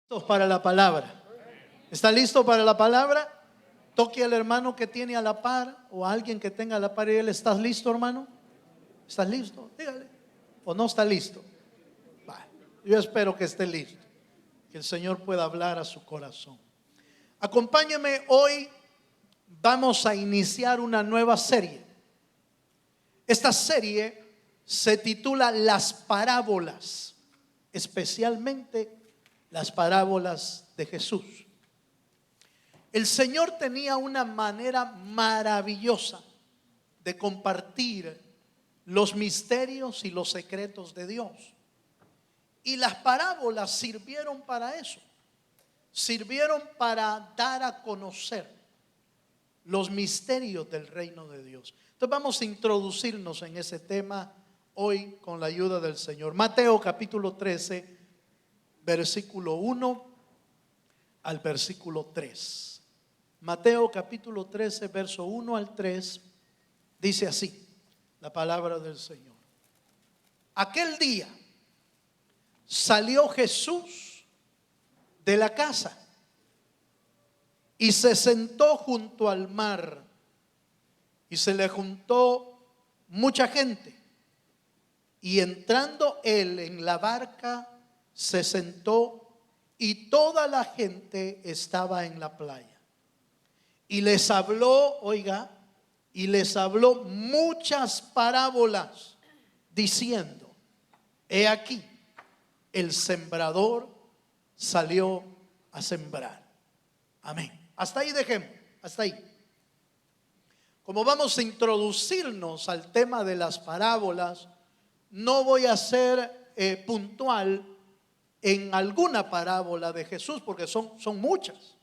¿Listos para la palabra? ¿Está listo para la palabra? Toque al hermano que tiene a la par o a alguien que tenga a la par y él: ¿estás listo, hermano? ¿Estás listo? Dígale. ¿O no está listo? Vale. Yo espero que esté listo, que el Señor pueda hablar a su corazón. Acompáñeme, hoy vamos a iniciar una nueva serie. Esta serie se titula Las Parábolas, especialmente las parábolas de Jesús. El Señor tenía una manera maravillosa de compartir los misterios y los secretos de Dios. Y las parábolas sirvieron para eso. Sirvieron para dar a conocer los misterios del reino de Dios. Entonces vamos a introducirnos en ese tema hoy con la ayuda del Señor. Mateo capítulo 13, versículo 1 al versículo 3. Mateo capítulo 13, verso 1 al 3, dice así la palabra del Señor. Aquel día salió Jesús de la casa y se sentó junto al mar, y se le juntó mucha gente, y entrando él en la barca se sentó, y toda la gente estaba en la playa. Y les habló, oiga, y les habló muchas parábolas, diciendo: he aquí, el sembrador salió a sembrar. Amén. Hasta ahí dejemos, hasta ahí. Como vamos a introducirnos al tema de las parábolas, no voy a ser puntual en alguna parábola de Jesús, porque son muchas.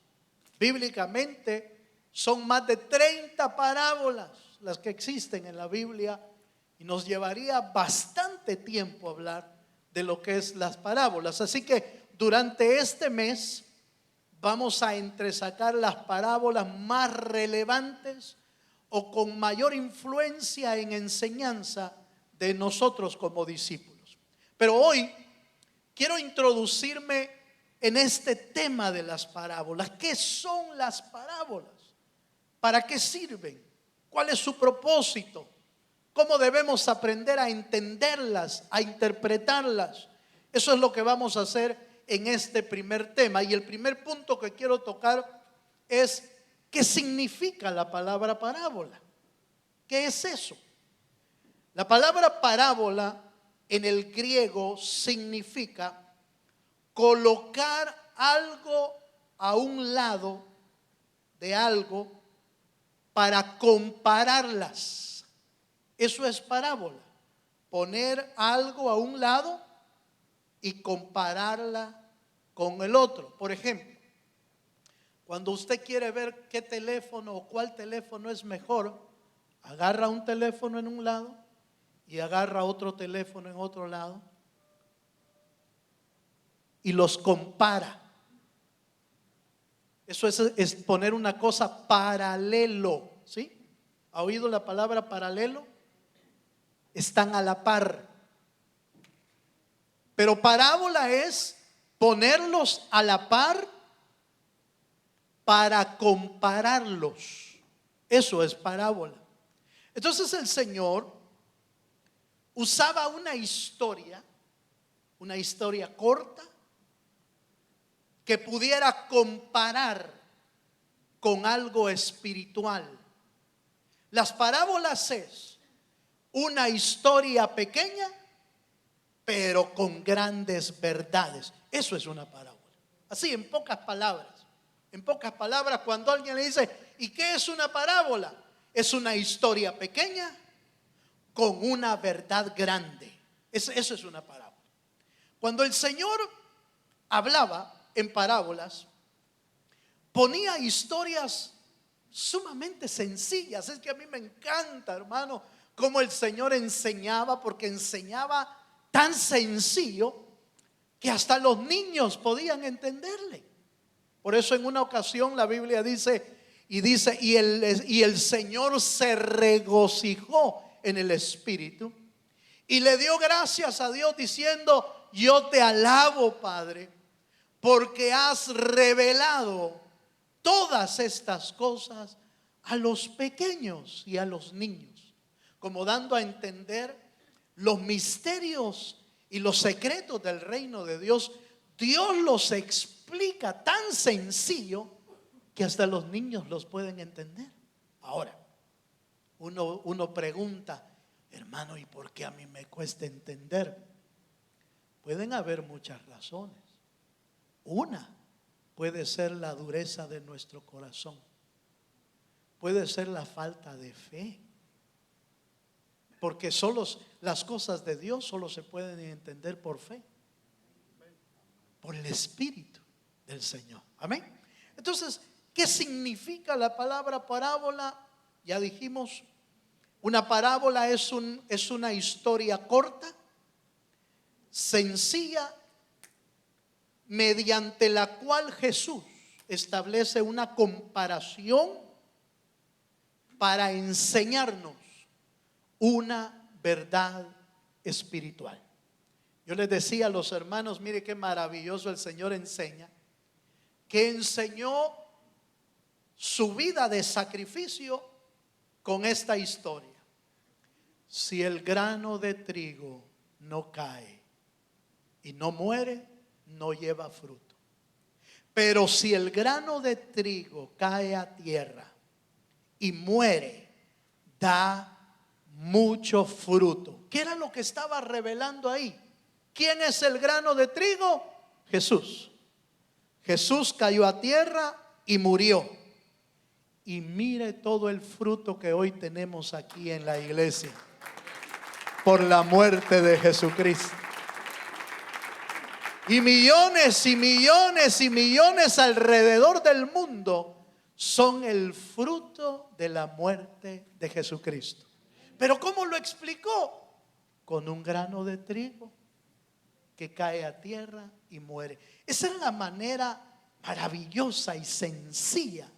Bíblicamente son más de 30 parábolas las que existen en la Biblia, y nos llevaría bastante tiempo hablar de lo que es las parábolas. Así que durante este mes vamos a entresacar las parábolas más relevantes o con mayor influencia en enseñanza de nosotros como discípulos. Pero hoy quiero introducirme en este tema de las parábolas. ¿Qué son las parábolas? ¿Para qué sirven? ¿Cuál es su propósito? ¿Cómo debemos aprender a entenderlas, a interpretarlas? Eso es lo que vamos a hacer en este primer tema. Y el primer punto que quiero tocar es: ¿qué significa la palabra parábola? ¿Qué es eso? La palabra parábola en el griego significa colocar algo a un lado de algo para compararlas. Eso es parábola. Poner algo a un lado y compararla con el otro. Por ejemplo, cuando usted quiere ver qué teléfono o cuál teléfono es mejor, agarra un teléfono en un lado y agarra otro teléfono en otro lado y los compara. Eso es poner una cosa paralelo, ¿sí? ¿Ha oído la palabra paralelo? Están a la par. Pero parábola es ponerlos a la par para compararlos. Eso es parábola. Entonces el Señor usaba una historia corta, que pudiera comparar con algo espiritual. Las parábolas es una historia pequeña, pero con grandes verdades. Eso es una parábola. Así, en pocas palabras. En pocas palabras, cuando alguien le dice: ¿y qué es una parábola? Es una historia pequeña con una verdad grande. Eso es una parábola. Cuando el Señor hablaba en parábolas, ponía historias sumamente sencillas. Es que a mí me encanta, hermano, cómo el Señor enseñaba, porque enseñaba tan sencillo que hasta los niños podían entenderle. Por eso en una ocasión la Biblia dice, y el Señor se regocijó en el Espíritu y le dio gracias a Dios diciendo: yo te alabo, Padre, porque has revelado todas estas cosas a los pequeños y a los niños, como dando a entender los misterios y los secretos del reino de Dios. Dios los explica tan sencillo que hasta los niños los pueden entender. Ahora, uno pregunta, hermano, ¿y por qué a mí me cuesta entender? Pueden haber muchas razones. Una puede ser la dureza de nuestro corazón. Puede ser la falta de fe. Porque solo las cosas de Dios solo se pueden entender por fe, por el Espíritu del Señor. Amén. Entonces, ¿qué significa la palabra parábola? Ya dijimos, una parábola es una historia corta, sencilla, mediante la cual Jesús establece una comparación para enseñarnos una verdad espiritual. Yo les decía a los hermanos, mire qué maravilloso el Señor enseña, que enseñó su vida de sacrificio con esta historia. Si el grano de trigo no cae y no muere, no lleva fruto. Pero si el grano de trigo cae a tierra y muere, da mucho fruto. ¿Qué era lo que estaba revelando ahí? ¿Quién es el grano de trigo? Jesús. Jesús cayó a tierra y murió. Y mire todo el fruto que hoy tenemos aquí en la iglesia por la muerte de Jesucristo. Y millones y millones y millones alrededor del mundo son el fruto de la muerte de Jesucristo. Pero ¿cómo lo explicó? Con un grano de trigo que cae a tierra y muere. Esa es la manera maravillosa y sencilla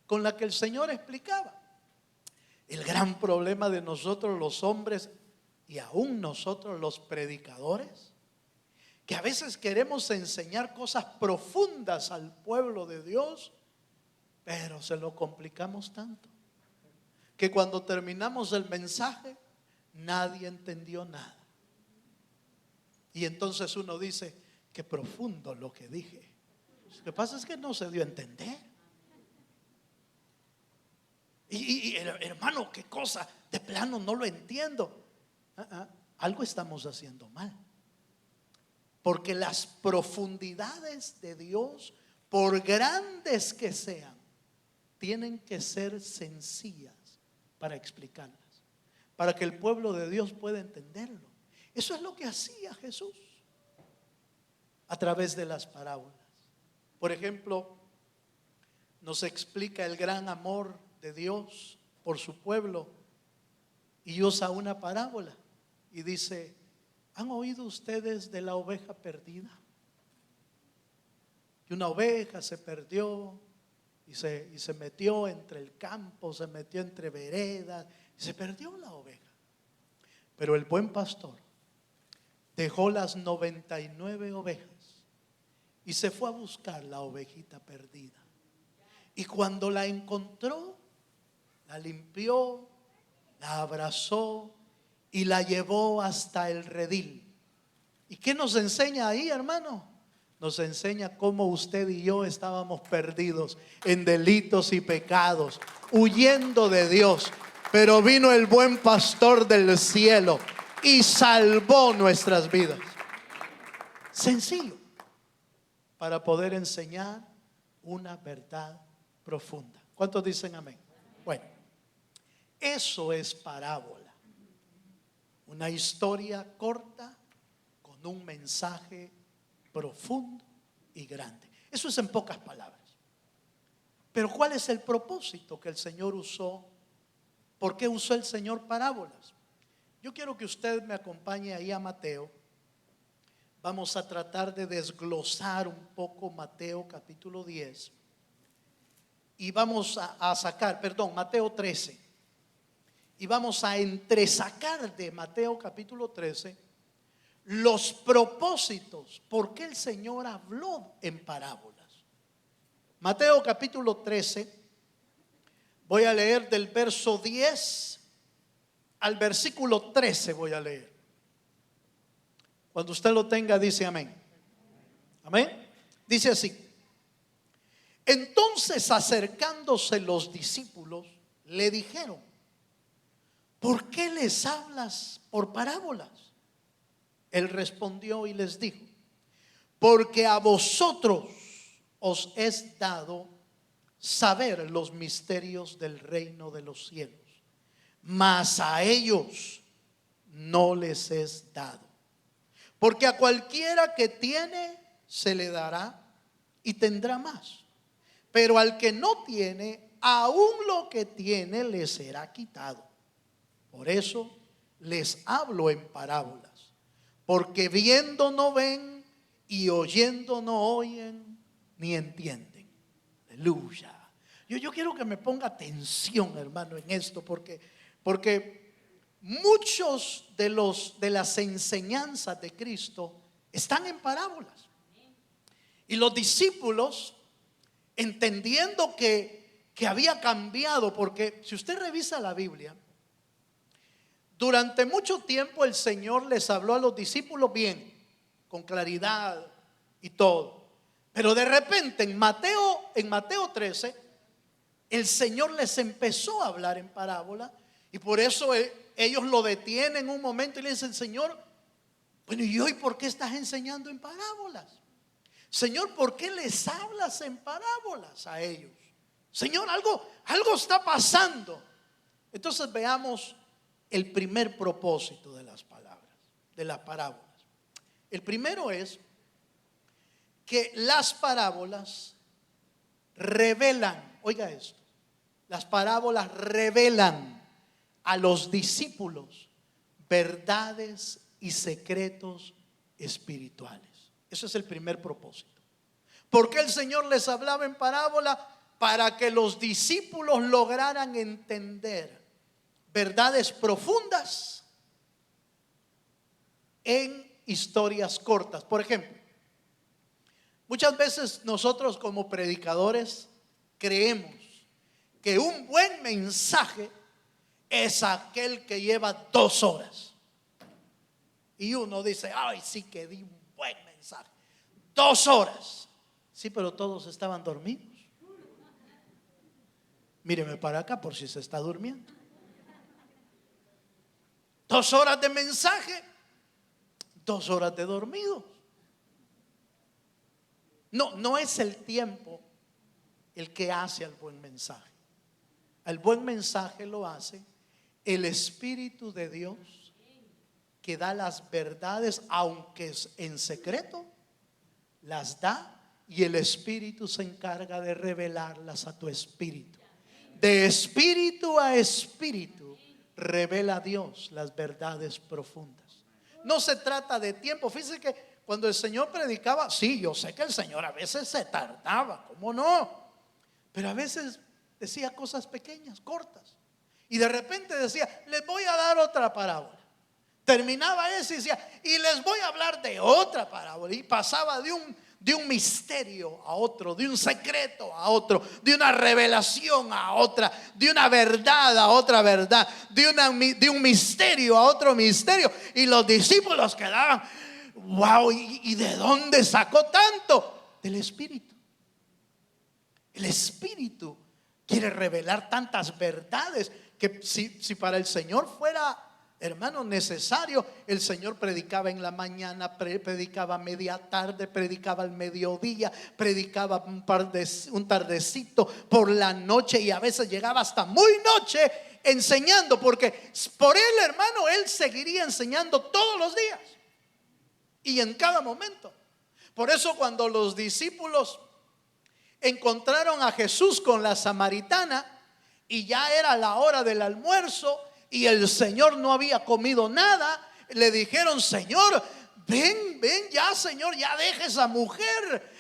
con la que el Señor explicaba. El gran problema de nosotros los hombres y aún nosotros los predicadores, que a veces queremos enseñar cosas profundas al pueblo de Dios, pero se lo complicamos tanto que cuando terminamos el mensaje nadie entendió nada. Y entonces uno dice, qué profundo lo que dije. Lo que pasa es que no se dio a entender. Y hermano, qué cosa, de plano no lo entiendo. Algo estamos haciendo mal. Porque las profundidades de Dios, por grandes que sean, tienen que ser sencillas para explicarlas, para que el pueblo de Dios pueda entenderlo. Eso es lo que hacía Jesús a través de las parábolas. Por ejemplo, nos explica el gran amor de Dios por su pueblo y usa una parábola y dice: ¿han oído ustedes de la oveja perdida? Que una oveja se perdió y se metió entre el campo, se metió entre veredas y se perdió la oveja. Pero el buen pastor dejó las 99 ovejas y se fue a buscar la ovejita perdida. Y cuando la encontró, la limpió, la abrazó y la llevó hasta el redil. ¿Y qué nos enseña ahí, hermano? Nos enseña cómo usted y yo estábamos perdidos en delitos y pecados, huyendo de Dios. Pero vino el buen pastor del cielo y salvó nuestras vidas. Sencillo, para poder enseñar una verdad profunda. ¿Cuántos dicen amén? Bueno, eso es parábola. Una historia corta con un mensaje profundo y grande. Eso es en pocas palabras. Pero ¿cuál es el propósito que el Señor usó? ¿Por qué usó el Señor parábolas? Yo quiero que usted me acompañe ahí a Mateo. Vamos a tratar de desglosar un poco Mateo capítulo 10. Y vamos a sacar, Mateo 13. Y vamos a entresacar de Mateo capítulo 13 los propósitos, por qué el Señor habló en parábolas. Mateo capítulo 13, voy a leer del verso 10 al versículo 13, voy a leer. Cuando usted lo tenga, dice amén. Amén. Dice así: entonces, acercándose los discípulos, le dijeron: ¿por qué les hablas por parábolas? Él respondió y les dijo: porque a vosotros os es dado saber los misterios del reino de los cielos, mas a ellos no les es dado. Porque a cualquiera que tiene se le dará y tendrá más, pero al que no tiene, aún lo que tiene le será quitado. Por eso les hablo en parábolas, porque viendo no ven y oyendo no oyen ni entienden. Aleluya. Yo quiero que me ponga atención, hermano, en esto, porque muchos de las enseñanzas de Cristo están en parábolas. Y los discípulos, entendiendo que había cambiado, porque si usted revisa la Biblia, durante mucho tiempo el Señor les habló a los discípulos bien, con claridad y todo. Pero de repente en Mateo 13, el Señor les empezó a hablar en parábola. Y por eso ellos lo detienen un momento y le dicen: Señor, bueno, ¿y hoy por qué estás enseñando en parábolas? Señor, ¿por qué les hablas en parábolas a ellos? Señor, algo está pasando. Entonces veamos el primer propósito de las palabras, de las parábolas. El primero es que las parábolas revelan, oiga esto, las parábolas revelan a los discípulos verdades y secretos espirituales. Ese es el primer propósito. ¿Por qué el Señor les hablaba en parábola? Para que los discípulos lograran entender verdades profundas en historias cortas. Por ejemplo, muchas veces nosotros como predicadores creemos que un buen mensaje es aquel que lleva 2 horas. Y uno dice: ay, sí que di un buen mensaje. 2 horas. Sí, pero todos estaban dormidos. Míreme para acá por si se está durmiendo. 2 horas de mensaje, 2 horas de dormido. No es el tiempo el que hace al buen mensaje. Al buen mensaje lo hace el Espíritu de Dios, que da las verdades, aunque es en secreto, las da, y el Espíritu se encarga de revelarlas a tu espíritu. De espíritu a espíritu revela Dios las verdades profundas. No se trata de tiempo. Fíjese que cuando el Señor predicaba, sí, yo sé que el Señor a veces se tardaba, ¿cómo no? Pero a veces decía cosas pequeñas, cortas. Y de repente decía: les voy a dar otra parábola. Terminaba eso y decía: y les voy a hablar de otra parábola. Y pasaba de un misterio a otro, de un secreto a otro, de una revelación a otra, de una verdad a otra verdad, de un misterio a otro misterio. Y los discípulos quedaban: wow, ¿y de dónde sacó tanto? Del Espíritu. El Espíritu quiere revelar tantas verdades que si para el Señor fuera, hermano, necesario, el Señor predicaba en la mañana, predicaba media tarde, predicaba al mediodía, predicaba un tardecito, por la noche, y a veces llegaba hasta muy noche enseñando, porque por él, hermano, él seguiría enseñando todos los días y en cada momento. Por eso cuando los discípulos encontraron a Jesús con la samaritana y ya era la hora del almuerzo y el Señor no había comido nada, le dijeron: Señor, ven ya, Señor, ya deja esa mujer,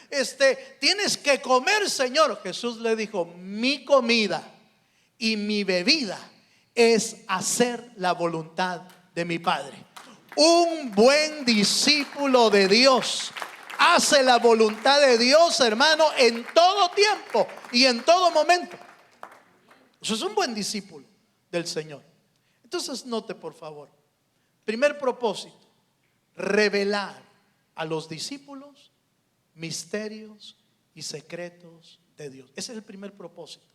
tienes que comer, Señor. Jesús le dijo: mi comida y mi bebida es hacer la voluntad de mi Padre. Un buen discípulo de Dios hace la voluntad de Dios, hermano, en todo tiempo y en todo momento. Eso es un buen discípulo del Señor. Entonces note, por favor, primer propósito: revelar a los discípulos misterios y secretos de Dios. Ese es el primer propósito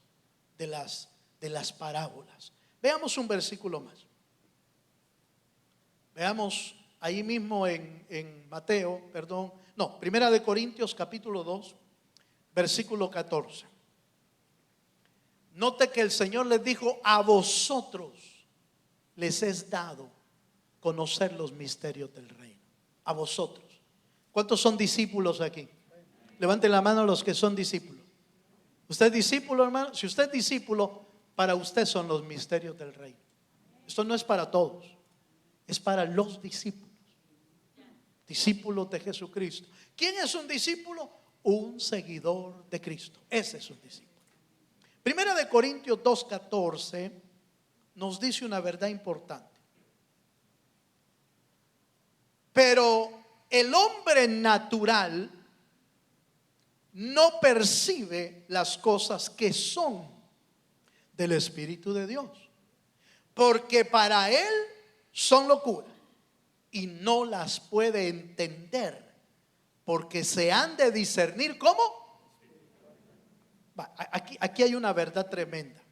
de las parábolas. Veamos un versículo más. Veamos ahí mismo en Mateo, Primera de Corintios capítulo 2, versículo 14. Note que el Señor les dijo: a vosotros les es dado conocer los misterios del reino. A vosotros. ¿Cuántos son discípulos aquí? Levanten la mano los que son discípulos. ¿Usted es discípulo, hermano? Si usted es discípulo, para usted son los misterios del reino. Esto no es para todos, es para los discípulos. Discípulos de Jesucristo. ¿Quién es un discípulo? Un seguidor de Cristo. Ese es un discípulo. Primera de Corintios 2:14 nos dice una verdad importante. Pero el hombre natural no percibe las cosas que son del Espíritu de Dios, porque para él son locura y no las puede entender, porque se han de discernir. ¿Cómo? Aquí hay una verdad tremenda.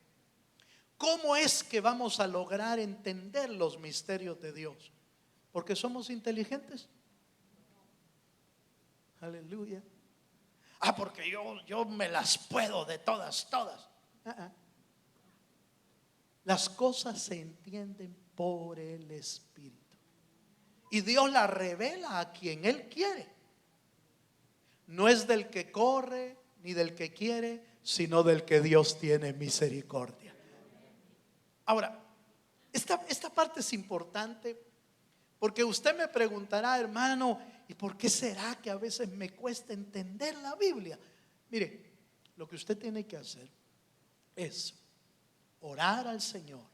¿Cómo es que vamos a lograr entender los misterios de Dios? ¿Porque somos inteligentes? Aleluya. Porque yo me las puedo de todas. Las cosas se entienden por el Espíritu, y Dios las revela a quien Él quiere. No es del que corre ni del que quiere, sino del que Dios tiene misericordia. Ahora, esta parte es importante, porque usted me preguntará: hermano, ¿y por qué será que a veces me cuesta entender la Biblia? Mire, lo que usted tiene que hacer es orar al Señor,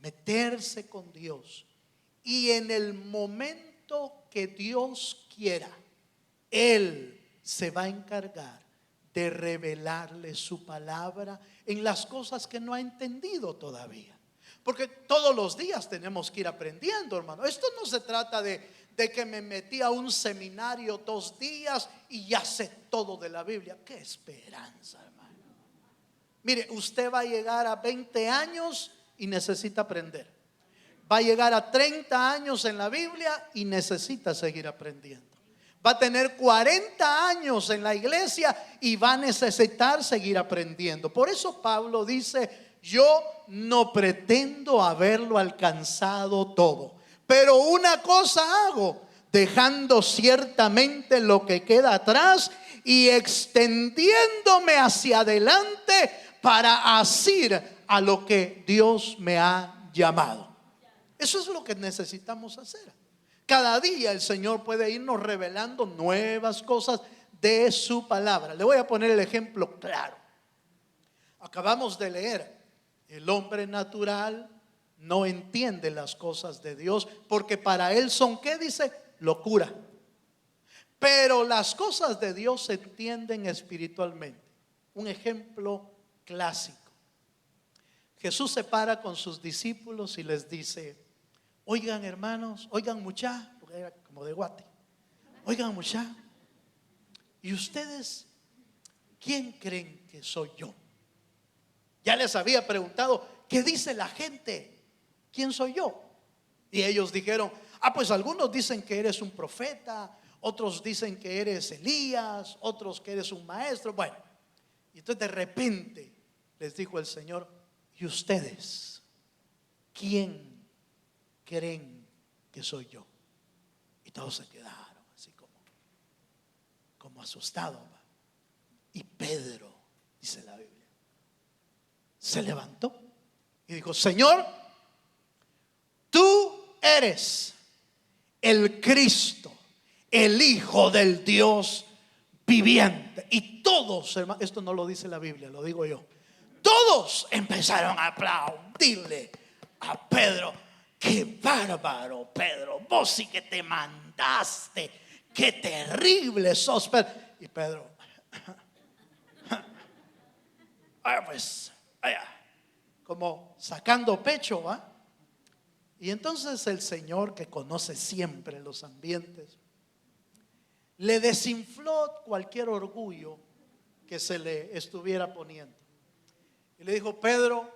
meterse con Dios, y en el momento que Dios quiera, Él se va a encargar de revelarle su palabra en las cosas que no ha entendido todavía. Porque todos los días tenemos que ir aprendiendo, hermano. Esto no se trata de que me metí a un seminario 2 días y ya sé todo de la Biblia. ¡Qué esperanza, hermano! Mire, usted va a llegar a 20 años y necesita aprender. Va a llegar a 30 años en la Biblia y necesita seguir aprendiendo. Va a tener 40 años en la iglesia y va a necesitar seguir aprendiendo. Por eso Pablo dice: yo no pretendo haberlo alcanzado todo, pero una cosa hago, dejando ciertamente lo que queda atrás y extendiéndome hacia adelante para asir a lo que Dios me ha llamado. Eso es lo que necesitamos hacer. Cada día el Señor puede irnos revelando nuevas cosas de su palabra. Le voy a poner el ejemplo claro. Acabamos de leer: el hombre natural no entiende las cosas de Dios, porque para él son, ¿qué dice? Locura. Pero las cosas de Dios se entienden espiritualmente. Un ejemplo clásico: Jesús se para con sus discípulos y les dice: oigan, hermanos, oigan, mucha, porque era como de Guate. Oigan, mucha, ¿y ustedes quién creen que soy yo? Ya les había preguntado: ¿qué dice la gente? ¿Quién soy yo? Y ellos dijeron: pues algunos dicen que eres un profeta, otros dicen que eres Elías, otros que eres un maestro. Bueno, y entonces de repente les dijo el Señor: ¿y ustedes quién creen que soy yo? Y todos se quedaron así como asustados. Y Pedro, dice la Biblia, se levantó y dijo: Señor, tú eres el Cristo, el Hijo del Dios viviente. Y todos, hermano, esto no lo dice la Biblia, lo digo yo, todos empezaron a aplaudirle a Pedro. qué bárbaro, Pedro, vos sí que te mandaste, qué terrible sos, Pedro. Y Pedro, pues, como sacando pecho, ¿va? Y entonces el Señor, que conoce siempre los ambientes, le desinfló cualquier orgullo que se le estuviera poniendo. Y le dijo: Pedro,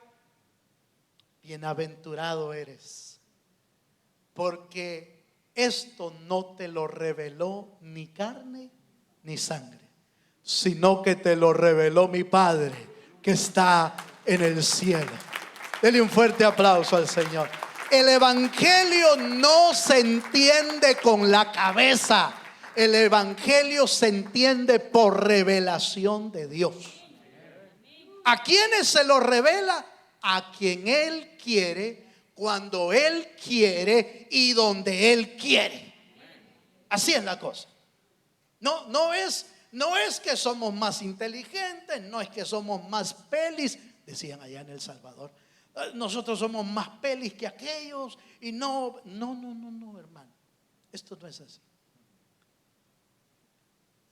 bienaventurado eres, porque esto no te lo reveló ni carne ni sangre, sino que te lo reveló mi Padre que está en el cielo. Dele un fuerte aplauso al Señor. El evangelio no se entiende con la cabeza. El evangelio se entiende por revelación de Dios. ¿A quiénes se lo revela? A quien Él quiere, cuando Él quiere y donde Él quiere. Así es la cosa. No es que somos más inteligentes, no es que somos más pelis, decían allá en El Salvador. Nosotros somos más pelis que aquellos y no, hermano. Esto no es así.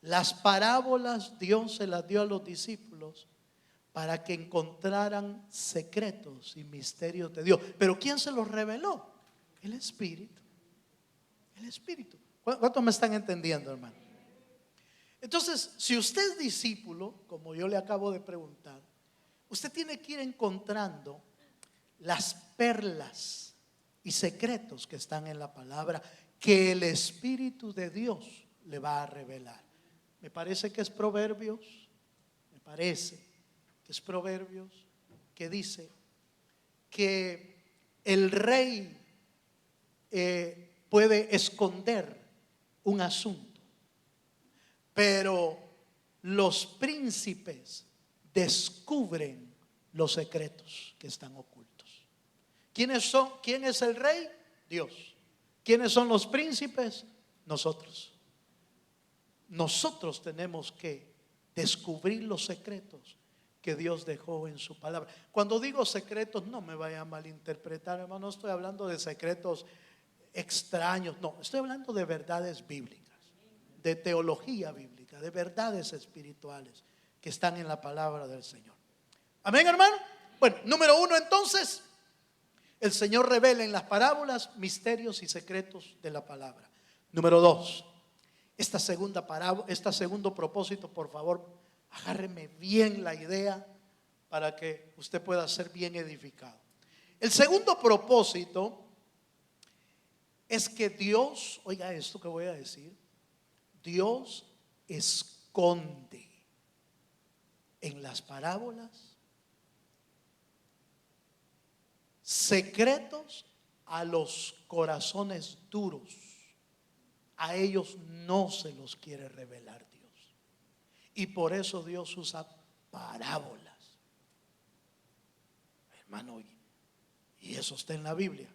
Las parábolas Dios se las dio a los discípulos para que encontraran secretos y misterios de Dios. Pero ¿quién se los reveló? El Espíritu. El Espíritu. ¿Cuántos me están entendiendo, hermano? Entonces, si usted es discípulo, como yo le acabo de preguntar, usted tiene que ir encontrando las perlas y secretos que están en la palabra, que el Espíritu de Dios le va a revelar. Me parece que es Proverbios, que dice que el rey puede esconder un asunto, pero los príncipes descubren los secretos que están ocultos. ¿Quiénes son? ¿Quién es el rey? Dios. ¿Quiénes son los príncipes? Nosotros. Nosotros tenemos que descubrir los secretos que Dios dejó en su palabra. Cuando digo secretos, no me vaya a malinterpretar, hermano. No estoy hablando de secretos extraños, no, estoy hablando de verdades bíblicas, de teología bíblica, de verdades espirituales que están en la palabra del Señor. Amén, hermano. Bueno, número uno, entonces, el Señor revela en las parábolas misterios y secretos de la palabra. Número dos, esta segundo propósito, por favor, agárreme bien la idea para que usted pueda ser bien edificado. El segundo propósito es que Dios, oiga esto que voy a decir, Dios esconde en las parábolas secretos a los corazones duros. A ellos no se los quiere revelar Dios. Y por eso Dios usa parábolas. Hermano, y eso está en la Biblia.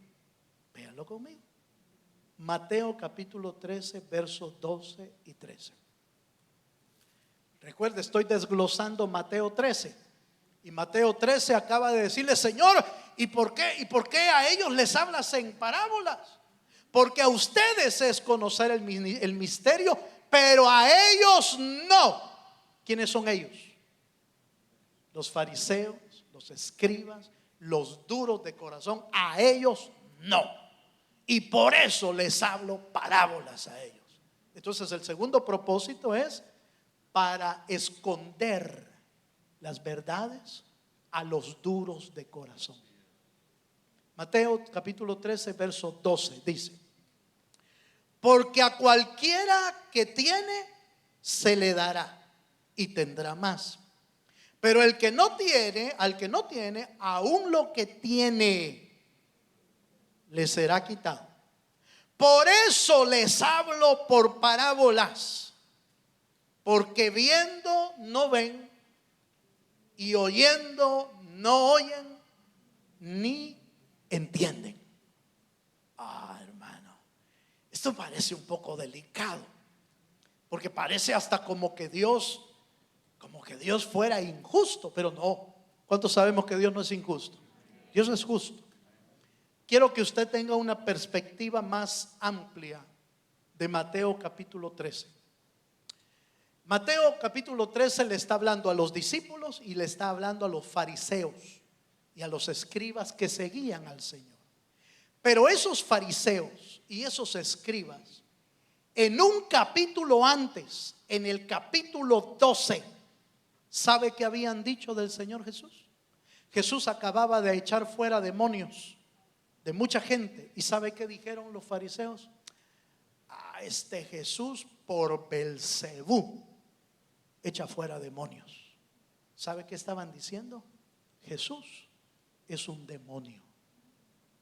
Véanlo conmigo. Mateo capítulo 13, versos 12 y 13. Recuerde, estoy desglosando Mateo 13. Y Mateo 13 acaba de decirle: Señor, ¿y por qué a ellos les hablas en parábolas? Porque a ustedes es conocer el misterio, pero a ellos no. ¿Quiénes son ellos? Los fariseos, los escribas, los duros de corazón. A ellos no. Y por eso les hablo parábolas a ellos. Entonces el segundo propósito es para esconder las verdades a los duros de corazón. Mateo capítulo 13, verso 12 dice: porque a cualquiera que tiene se le dará y tendrá más. Pero al que no tiene, aún lo que tiene le será quitado. Por eso les hablo por parábolas, porque viendo no ven y oyendo no oyen ni entienden. Hermano, esto parece un poco delicado, porque parece hasta como que Dios fuera injusto, pero no. ¿Cuántos sabemos que Dios no es injusto? Dios es justo. quiero que usted tenga una perspectiva más amplia de Mateo capítulo 13. Mateo capítulo 13 le está hablando a los discípulos y le está hablando a los fariseos y a los escribas que seguían al Señor. Pero esos fariseos y esos escribas, en un capítulo antes, en el capítulo 12, ¿sabe qué habían dicho del Señor Jesús? Jesús acababa de echar fuera demonios de mucha gente. ¿Y sabe qué dijeron los fariseos? Este Jesús por Belcebú echa fuera demonios. ¿Sabe qué estaban diciendo? Jesús es un demonio.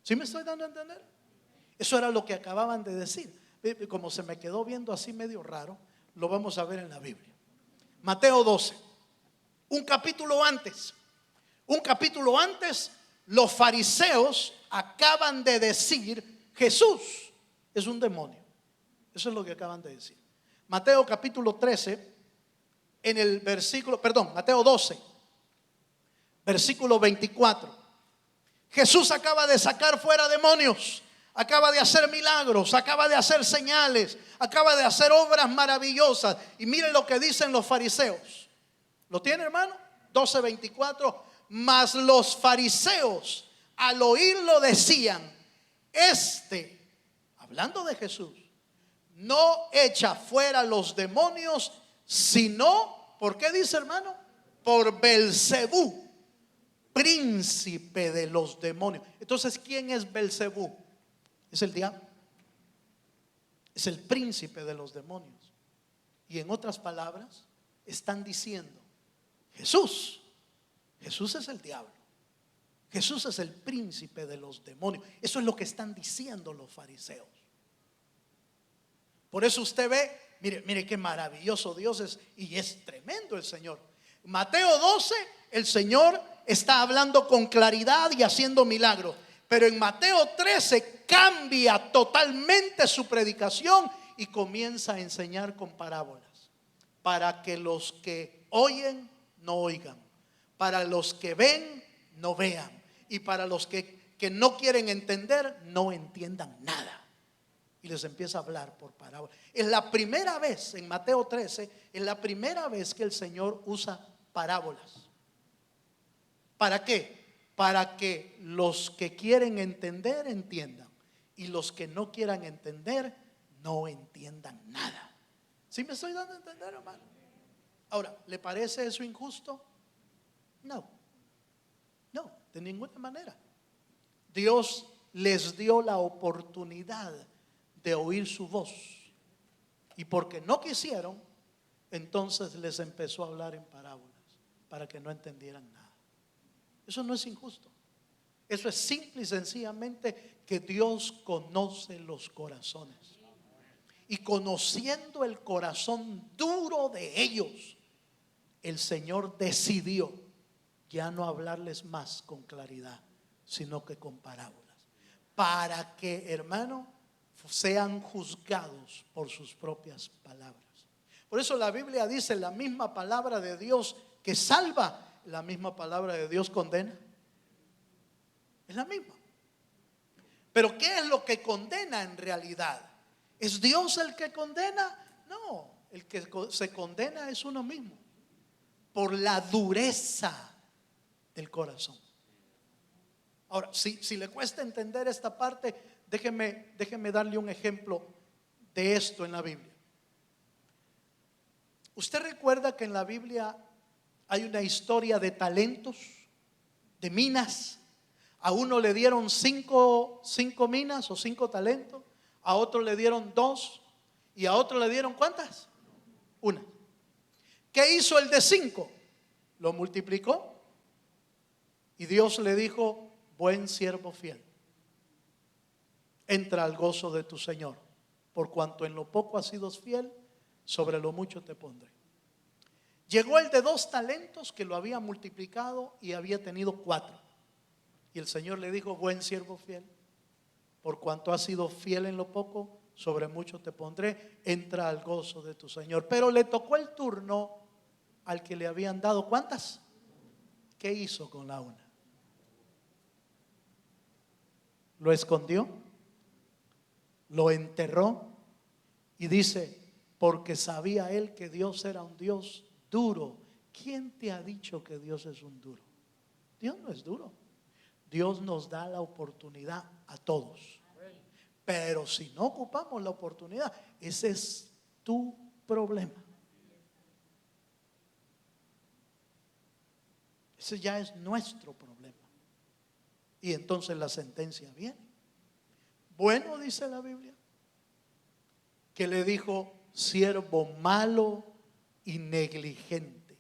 ¿Sí me estoy dando a entender? Eso era lo que acababan de decir. Como se me quedó viendo así medio raro, lo vamos a ver en la Biblia. Mateo 12, un capítulo antes. Un capítulo antes, los fariseos acaban de decir: Jesús es un demonio. Eso es lo que acaban de decir. Mateo capítulo 13, en el versículo, perdón, Mateo 12, versículo 24. Jesús acaba de sacar fuera demonios, acaba de hacer milagros, acaba de hacer señales, acaba de hacer obras maravillosas. Y miren lo que dicen los fariseos. ¿Lo tiene, hermano? 12:24. Mas los fariseos al oírlo decían: hablando de Jesús, no echa fuera los demonios, sino, ¿por qué dice, hermano? Por Belcebú, príncipe de los demonios. Entonces, ¿quién es Belcebú? Es el diablo. Es el príncipe de los demonios. Y en otras palabras, están diciendo: Jesús es el diablo. Jesús es el príncipe de los demonios. Eso es lo que están diciendo los fariseos. Por eso usted ve, mire qué maravilloso Dios es, y es tremendo el Señor. Mateo 12, el Señor está hablando con claridad y haciendo milagros. Pero en Mateo 13 cambia totalmente su predicación y comienza a enseñar con parábolas, para que los que oyen no oigan, para los que ven no vean, y para los que no quieren entender no entiendan nada. Y les empieza a hablar por parábolas. Es la primera vez en Mateo 13, es la primera vez que el Señor usa parábolas. ¿Para qué? Para que los que quieren entender entiendan, y los que no quieran entender no entiendan nada. ¿Sí me estoy dando a entender, hermano? Ahora, ¿le parece eso injusto? No, de ninguna manera. Dios les dio la oportunidad de oír su voz, y porque no quisieron, entonces les empezó a hablar en parábolas para que no entendieran nada. Eso no es injusto. Eso es simple y sencillamente que Dios conoce los corazones, y conociendo el corazón duro de ellos, el Señor decidió ya no hablarles más con claridad, sino que con parábolas, para que, hermano, sean juzgados por sus propias palabras. Por eso la Biblia dice: la misma palabra de Dios que salva, la misma palabra de Dios condena. Es la misma. Pero ¿qué es lo que condena en realidad? ¿Es Dios el que condena? No, el que se condena es uno mismo, por la dureza del corazón. Ahora, si le cuesta entender esta parte, déjeme darle un ejemplo de esto en la Biblia. ¿Usted recuerda que en la Biblia hay una historia de talentos, de minas? A uno le dieron cinco minas o 5 talentos, a otro le dieron 2, y a otro le dieron ¿cuántas? 1. ¿Qué hizo el de 5? Lo multiplicó, y Dios le dijo: buen siervo fiel, entra al gozo de tu Señor, por cuanto en lo poco has sido fiel, sobre lo mucho te pondré. Llegó el de 2 talentos, que lo había multiplicado y había tenido 4, y el Señor le dijo: buen siervo fiel, por cuanto has sido fiel en lo poco, sobre mucho te pondré, entra al gozo de tu Señor. Pero le tocó el turno al que le habían dado ¿cuántas? ¿Qué hizo con la 1? lo escondió, lo enterró y dice, porque sabía él que Dios era un Dios duro. ¿Quién te ha dicho que Dios es un duro? Dios no es duro. Dios nos da la oportunidad a todos. Pero si no ocupamos la oportunidad, ese es tu problema. Ese ya es nuestro problema. Y entonces la sentencia viene. Bueno, dice la Biblia, que le dijo, siervo malo y negligente,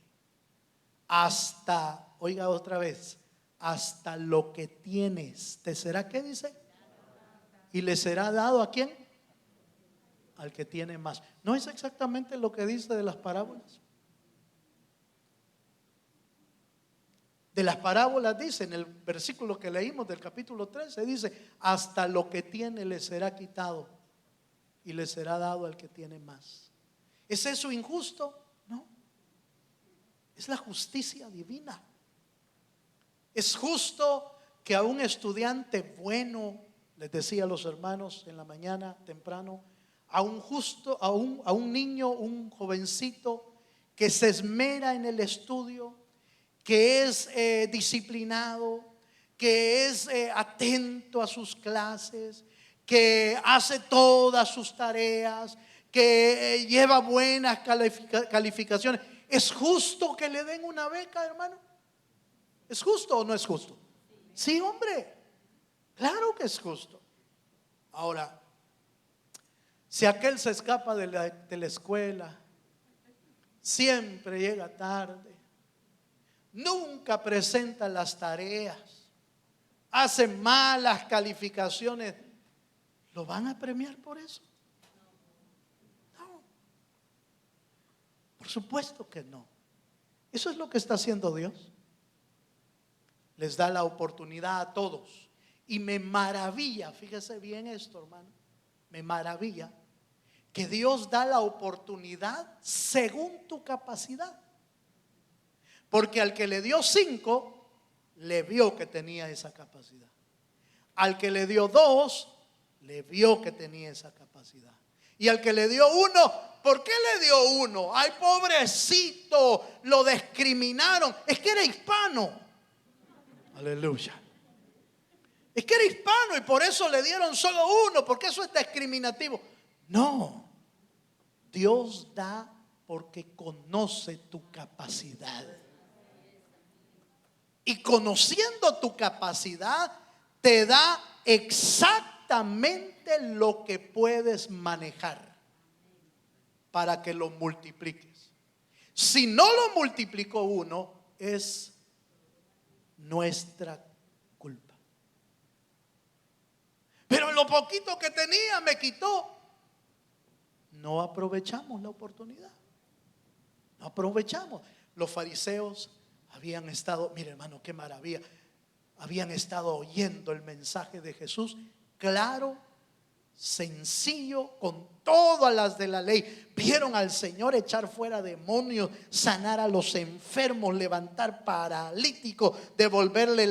hasta, oiga otra vez, hasta lo que tienes, ¿te será qué dice? Y le será dado ¿a quién? Al que tiene más. ¿No es exactamente lo que dice de las parábolas? De las parábolas dice, en el versículo que leímos del capítulo 13, dice, hasta lo que tiene le será quitado y le será dado al que tiene más. ¿Es eso injusto? No. Es la justicia divina. Es justo que a un estudiante bueno, les decía a los hermanos en la mañana temprano, a un niño, un jovencito que se esmera en el estudio, que es disciplinado, que es atento a sus clases, que hace todas sus tareas, que lleva buenas calificaciones. ¿Es justo que le den una beca, hermano? ¿Es justo o no es justo? Sí, hombre, claro que es justo. Ahora, si aquel se escapa de la escuela, siempre llega tarde, nunca presenta las tareas, hace malas calificaciones, ¿lo van a premiar por eso? No, por supuesto que no. Eso es lo que está haciendo Dios. Les da la oportunidad a todos. Y me maravilla, fíjese bien esto, hermano, me maravilla que Dios da la oportunidad según tu capacidad. Porque al que le dio 5, le vio que tenía esa capacidad. Al que le dio 2, le vio que tenía esa capacidad. Y al que le dio 1, ¿por qué le dio 1? Ay, pobrecito, lo discriminaron. Es que era hispano. Aleluya. Es que era hispano y por eso le dieron solo 1, porque eso es discriminativo. No, Dios da porque conoce tu capacidad. Y conociendo tu capacidad, te da exactamente lo que puedes manejar para que lo multipliques. Si no lo multiplicó 1, es nuestra culpa. Pero lo poquito que tenía me quitó. No aprovechamos la oportunidad. No aprovechamos. Los fariseos habían estado, mire hermano, qué maravilla, habían estado oyendo el mensaje de Jesús, claro, sencillo, con todas las de la ley. Vieron al Señor echar fuera demonios, sanar a los enfermos, levantar paralíticos, devolverle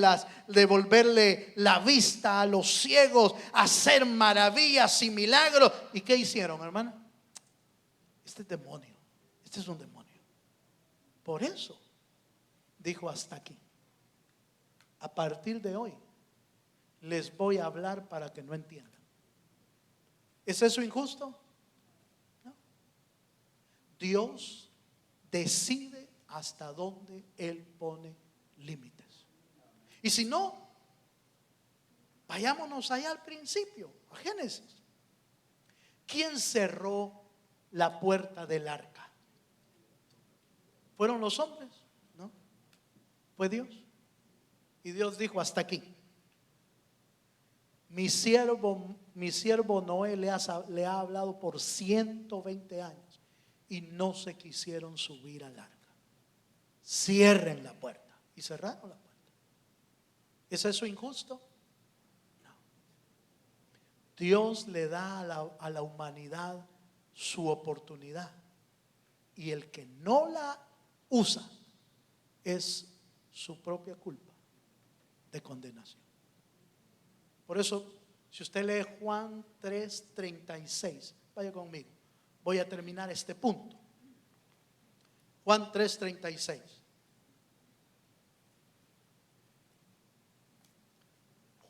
la vista a los ciegos, hacer maravillas y milagros. ¿Y qué hicieron, hermano? Este es demonio, este es un demonio. Por eso dijo, hasta aquí. A partir de hoy les voy a hablar para que no entiendan. ¿Es eso injusto? No. Dios decide hasta dónde Él pone límites. Y si no, vayámonos allá al principio, a Génesis. ¿Quién cerró la puerta del arca? ¿Fueron los hombres? No, fue Dios. Y Dios dijo, hasta aquí. Mi siervo Noé le ha hablado por 120 años y no se quisieron subir al arca. Cierren la puerta. Y cerraron la puerta. ¿Es eso injusto? No. Dios le da a la humanidad su oportunidad, y el que no la usa es su propia culpa de condenación. Por eso Si usted lee Juan 3:36, vaya conmigo. Voy a terminar este punto. Juan 3:36.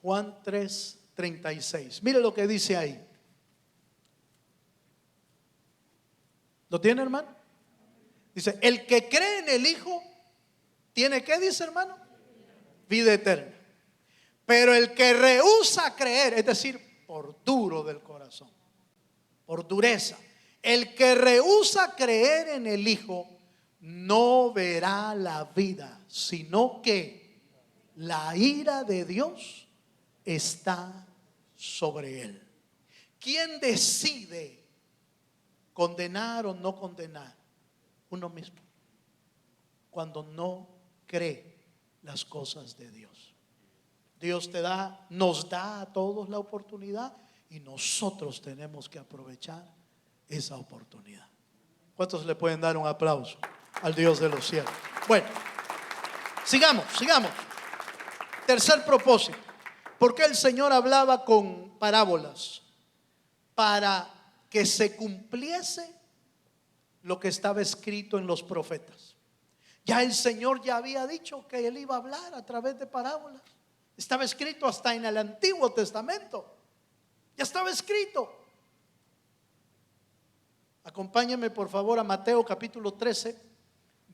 Juan 3:36. Mire lo que dice ahí. ¿Lo tiene, hermano? Dice, el que cree en el Hijo tiene, ¿qué dice, hermano? Vida eterna. Pero el que rehúsa creer, es decir, por duro del corazón, por dureza, el que rehúsa creer en el Hijo no verá la vida, sino que la ira de Dios está sobre él. ¿Quién decide condenar o no condenar? Uno mismo, cuando no cree las cosas de Dios. Dios nos da a todos la oportunidad y nosotros tenemos que aprovechar esa oportunidad. ¿Cuántos le pueden dar un aplauso al Dios de los cielos? Bueno, sigamos. Tercer propósito. ¿Por qué el Señor hablaba con parábolas? Para que se cumpliese lo que estaba escrito en los profetas. Ya el Señor ya había dicho que Él iba a hablar a través de parábolas. Estaba escrito hasta en el Antiguo Testamento. Ya estaba escrito. Acompáñenme por favor a Mateo capítulo 13,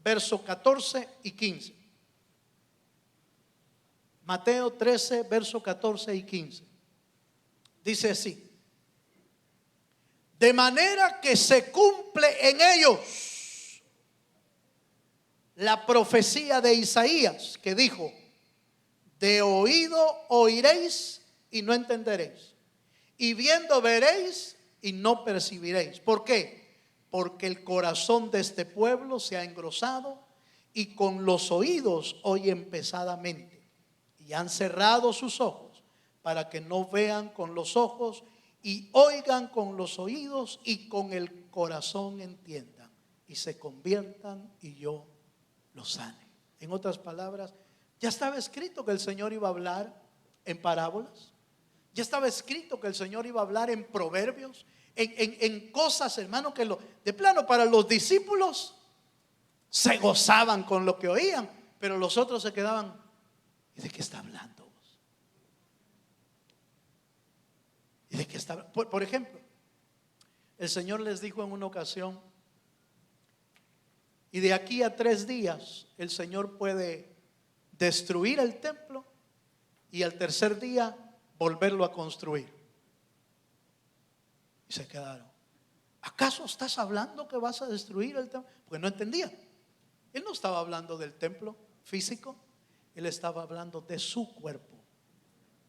verso 14 y 15. Mateo 13, verso 14 y 15. Dice así: de manera que se cumple en ellos la profecía de Isaías, que dijo: de oído oiréis y no entenderéis, y viendo veréis y no percibiréis. ¿Por qué? Porque el corazón de este pueblo se ha engrosado y con los oídos oyen pesadamente, y han cerrado sus ojos para que no vean con los ojos y oigan con los oídos y con el corazón entiendan y se conviertan y yo los sane. En otras palabras, ya estaba escrito que el Señor iba a hablar en parábolas. Ya estaba escrito que el Señor iba a hablar en proverbios, en cosas, hermano, que de plano para los discípulos se gozaban con lo que oían, pero los otros se quedaban: ¿y de qué está hablando? ¿Y de qué está? Por ejemplo, el Señor les dijo en una ocasión: y de aquí a 3 días el Señor puede destruir el templo y al tercer día volverlo a construir. Y se quedaron: ¿acaso estás hablando que vas a destruir el templo? Porque no entendía. Él no estaba hablando del templo físico, Él estaba hablando de su cuerpo,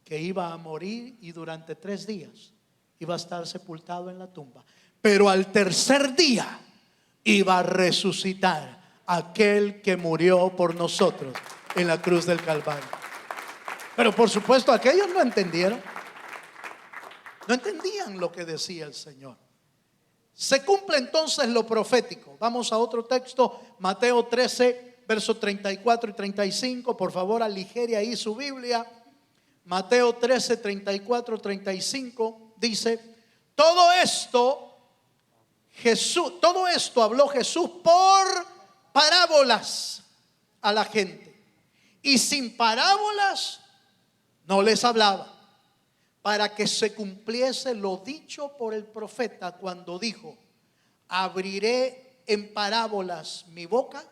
que iba a morir y durante 3 días iba a estar sepultado en la tumba, pero al tercer día iba a resucitar aquel que murió por nosotros en la cruz del Calvario. Pero por supuesto aquellos no entendieron, no entendían lo que decía el Señor. Se cumple entonces lo profético. Vamos a otro texto, Mateo 13, versos 34 y 35. Por favor, aligere ahí su Biblia. Mateo 13, 34, 35 dice: todo esto habló Jesús por parábolas a la gente, y sin parábolas no les hablaba, para que se cumpliese lo dicho por el profeta cuando dijo: abriré en parábolas mi boca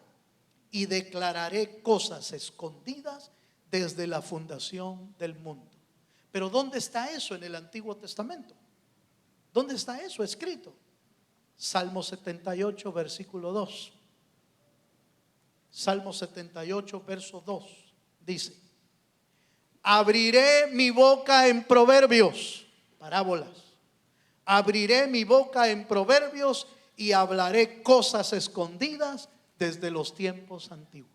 y declararé cosas escondidas desde la fundación del mundo. Pero ¿dónde está eso en el Antiguo Testamento? ¿Dónde está eso escrito? Salmo 78, versículo 2. Salmo 78, verso 2 dice: abriré mi boca en proverbios, parábolas. Abriré mi boca en proverbios y hablaré cosas escondidas desde los tiempos antiguos.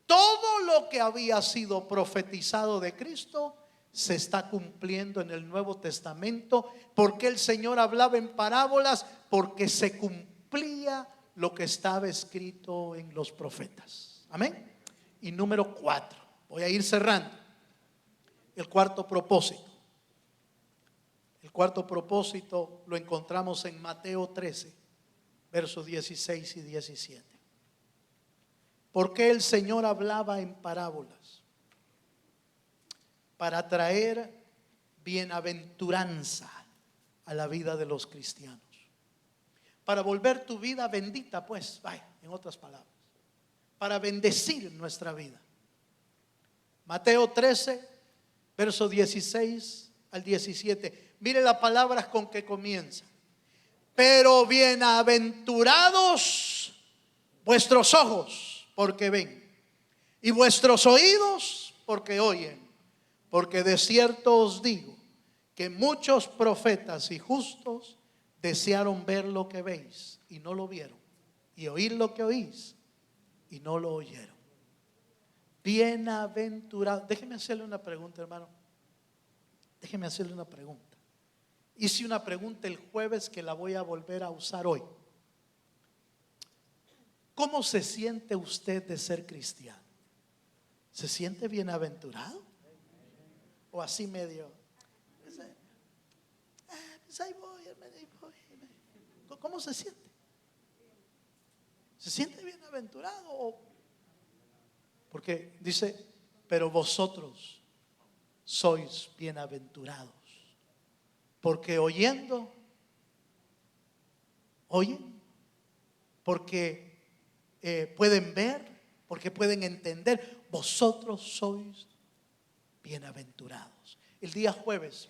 Todo lo que había sido profetizado de Cristo se está cumpliendo en el Nuevo Testamento. ¿Por qué el Señor hablaba en parábolas? Porque se cumplía lo que estaba escrito en los profetas. Amén. Y número 4, voy a ir cerrando. El cuarto propósito: El cuarto propósito lo encontramos en Mateo 13, versos 16 y 17. Porque el Señor hablaba en parábolas para traer bienaventuranza a la vida de los cristianos, para volver tu vida bendita, pues, vaya, en otras palabras, para bendecir nuestra vida. Mateo 13, verso 16 al 17. Mire las palabras con que comienza. Pero bienaventurados vuestros ojos, porque ven, y vuestros oídos, porque oyen. Porque de cierto os digo que muchos profetas y justos desearon ver lo que veis y no lo vieron, y oír lo que oís y no lo oyeron. Bienaventurado. Déjeme hacerle una pregunta, hermano. Déjeme hacerle una pregunta. Hice una pregunta el jueves que la voy a volver a usar hoy. ¿Cómo se siente usted de ser cristiano? ¿Se siente bienaventurado? ¿O así medio? Pues ahí voy, ahí voy. ¿Cómo se siente? ¿Se siente bienaventurado? Porque dice, pero vosotros sois bienaventurados, porque oyendo, oyen, porque pueden ver, porque pueden entender. Vosotros sois bienaventurados. El día jueves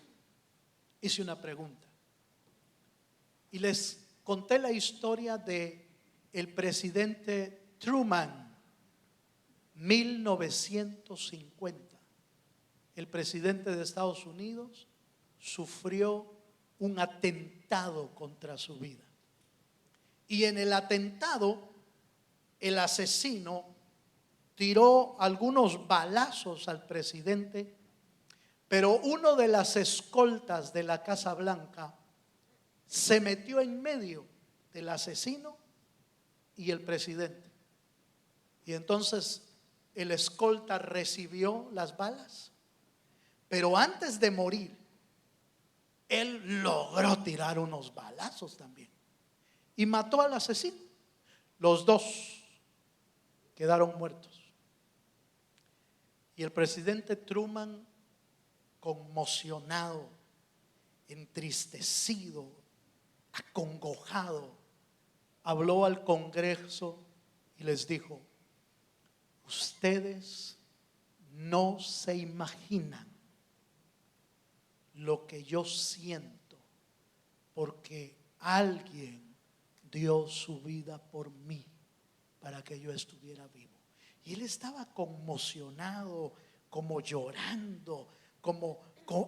hice una pregunta y les conté la historia de el presidente Truman, 1950. El presidente de Estados Unidos sufrió un atentado contra su vida. Y en el atentado, el asesino tiró algunos balazos al presidente, pero uno de las escoltas de la Casa Blanca se metió en medio del asesino y el presidente. Y entonces el escolta recibió las balas, pero antes de morir, él logró tirar unos balazos también y mató al asesino. Los dos quedaron muertos. Y el presidente Truman, conmocionado, entristecido, acongojado, habló al Congreso y les dijo: ustedes no se imaginan lo que yo siento, porque alguien dio su vida por mí para que yo estuviera vivo. Y él estaba conmocionado, como llorando, como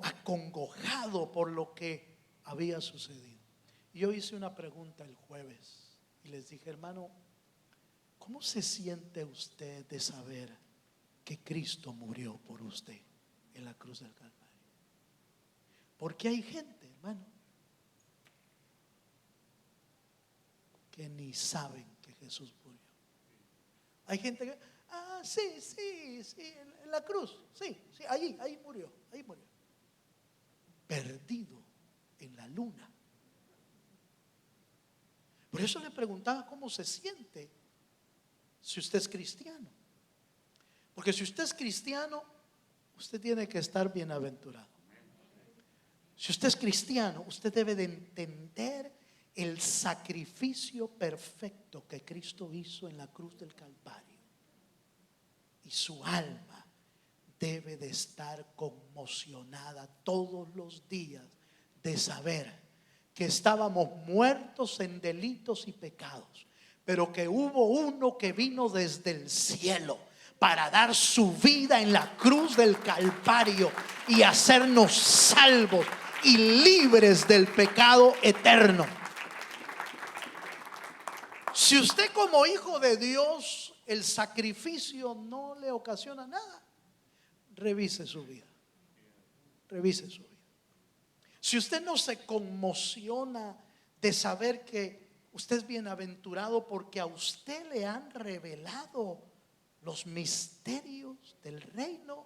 acongojado por lo que había sucedido. Y yo hice una pregunta el jueves y les dije: hermano, ¿cómo se siente usted de saber que Cristo murió por usted en la cruz del Calvario? Porque hay gente, hermano, que ni saben que Jesús murió. Hay gente que, sí, en la cruz, sí, ahí murió. Perdido en la luna. Por eso le preguntaba cómo se siente si usted es cristiano. Porque si usted es cristiano, usted tiene que estar bienaventurado. Si usted es cristiano, usted debe de entender el sacrificio perfecto que Cristo hizo en la cruz del Calvario. Y su alma debe de estar conmocionada todos los días de saber que estábamos muertos en delitos y pecados, pero que hubo uno que vino desde el cielo para dar su vida en la cruz del Calvario y hacernos salvos y libres del pecado eterno. Si usted como hijo de Dios el sacrificio no le ocasiona nada, revise su vida. Revise su vida. Si usted no se conmociona de saber que usted es bienaventurado porque a usted le han revelado los misterios del reino,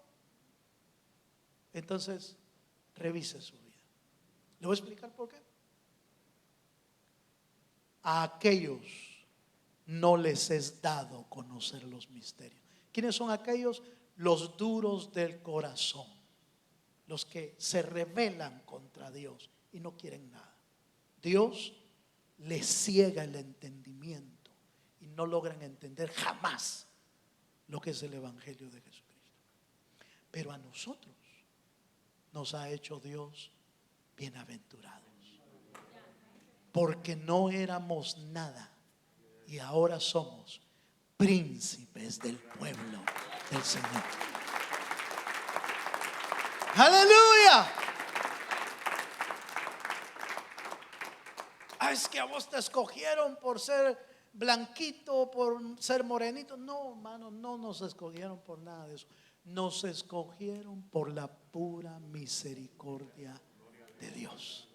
entonces revise su vida. Le voy a explicar por qué. A aquellos no les es dado conocer los misterios. ¿Quiénes son aquellos? Los duros del corazón, los que se rebelan contra Dios y no quieren nada. Dios les ciega el entendimiento y no logran entender jamás lo que es el Evangelio de Jesucristo. Pero a nosotros nos ha hecho Dios bienaventurados, porque no éramos nada y ahora somos príncipes del pueblo del Señor. ¡Aleluya! Es que a vos te escogieron por ser blanquito, por ser morenito. No, hermano, no nos escogieron por nada de eso. Nos escogieron por la pura misericordia de Dios.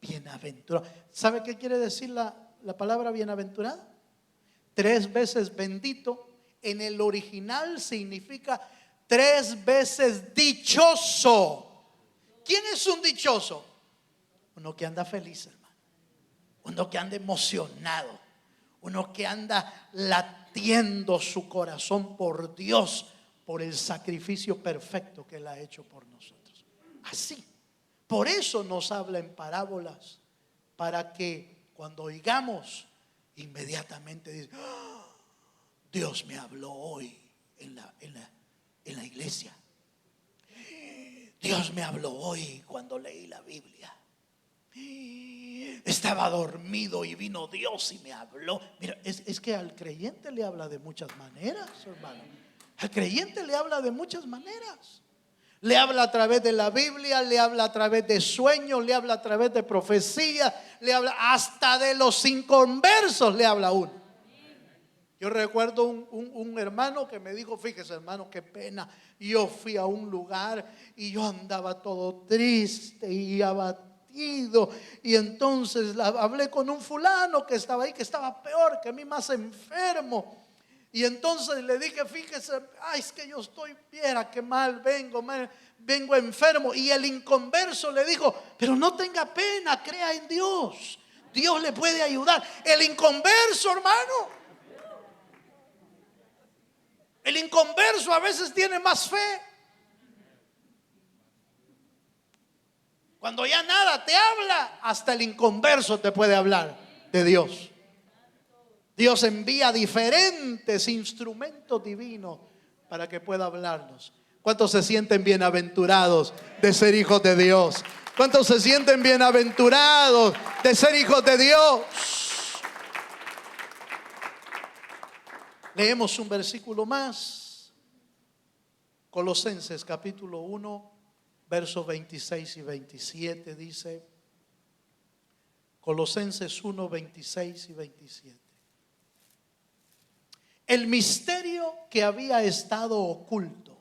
Bienaventurado. ¿Sabe qué quiere decir la palabra bienaventurada? 3 veces bendito. En el original significa 3 veces dichoso. ¿Quién es un dichoso? Uno que anda feliz, hermano. Uno que anda emocionado. Uno que anda latiendo su corazón por Dios, por el sacrificio perfecto que Él ha hecho por nosotros. Así. Por eso nos habla en parábolas, para que cuando oigamos, inmediatamente dice: ¡Oh! Dios me habló hoy en la iglesia. Dios me habló hoy cuando leí la Biblia. Estaba dormido y vino Dios y me habló. Mira, es que al creyente le habla de muchas maneras, hermano. Al creyente le habla de muchas maneras. Le habla a través de la Biblia, le habla a través de sueños, le habla a través de profecía, le habla hasta de los inconversos, le habla a uno. Yo recuerdo un hermano que me dijo: fíjese, hermano, qué pena. Yo fui a un lugar y yo andaba todo triste y abatido, y entonces hablé con un fulano que estaba ahí, que estaba peor que mí, más enfermo. Y entonces le dije: fíjese, es que yo estoy, viera que mal vengo enfermo. Y el inconverso le dijo: pero no tenga pena, crea en Dios, Dios le puede ayudar. El inconverso, hermano, el inconverso a veces tiene más fe. Cuando ya nada te habla, hasta el inconverso te puede hablar de Dios. Dios envía diferentes instrumentos divinos para que pueda hablarnos. ¿Cuántos se sienten bienaventurados de ser hijos de Dios? ¿Cuántos se sienten bienaventurados de ser hijos de Dios? Leemos un versículo más. Colosenses capítulo 1, versos 26 y 27 dice. Colosenses 1, 26 y 27. El misterio que había estado oculto